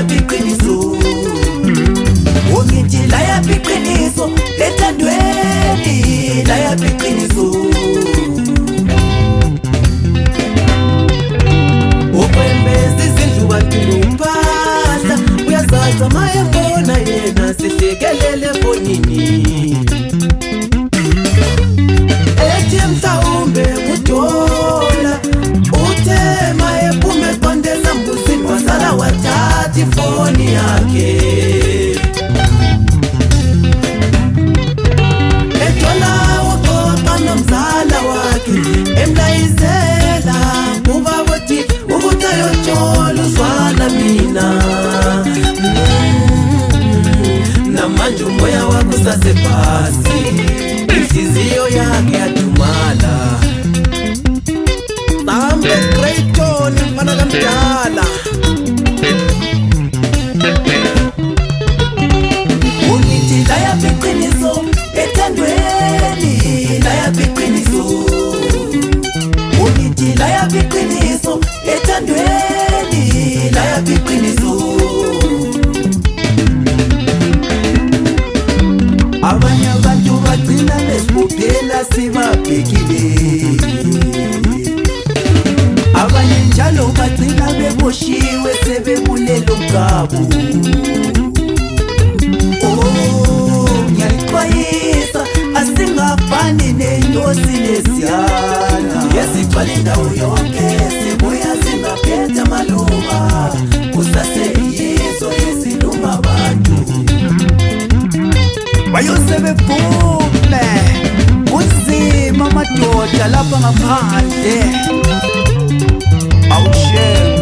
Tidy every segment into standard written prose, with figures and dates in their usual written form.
biqiniso ungithi la yabiqiniso lethandweni la yabiqiniso ukwembeza izindlu bantumpahla uyazaza mayembona yena sihlekelele fonini ethi mhlawumbe kudola uthe mayephume qondeza mbuzini wasala wathatha ifoni yakhe edola uxoxa nomzala wakhe emlayizela ubabothi ukuthi ayotshola uzwana mina namanje umoya wakho usasebhasi inhliziyo yakhe yadumala Sambe Creighton mfana kamdala ungithi la yabiqiniso ethandweni la yabiqiniso ungithi la yabiqiniso ethandweni la yabiqiniso abanye abantu bagcina besibhubhela sibabhekile abanye njalo bagcina beboshiwe sebebulelo ngabo ngiyalixwayisa asingafani nenyosi nesiyana yezigcwala indawo yonke sibuya zingaphethe amalunga kusaseyizo eziluma abantu bayosebephume kunzima amadoda lapha ngaphandle awushem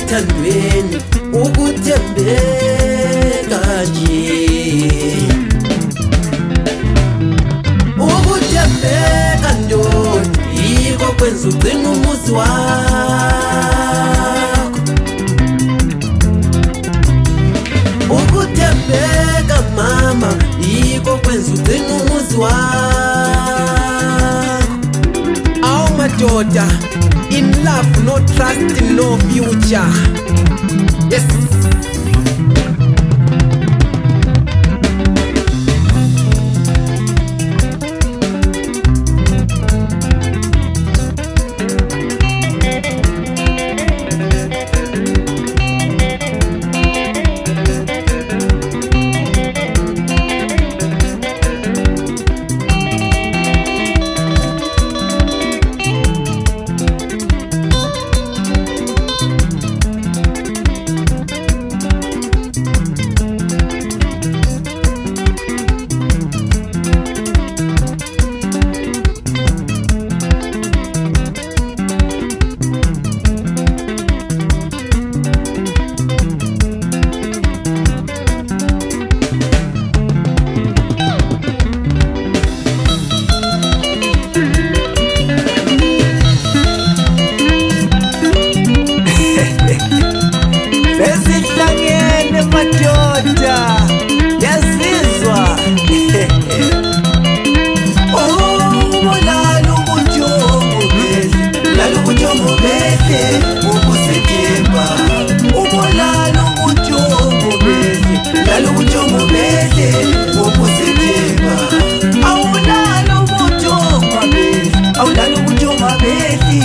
ethandweni ukuthembeka nje, ukuthembeka ndoda yiko kwenza ugcina umuzi wakho, ukuthembeka mama yiko kwenza ugcina umuzi wakho. Awu madoda, in love no trust no future. Yes. Sesihlangene madoda, yazizwa. Oh, lalo bujongo behle, lalo bujongo behle, ubusethemba. Lalo bujongo behle, lalo bujongo behle, ubusethemba. Awulalo bujongo behle, awulalo bujongo behle.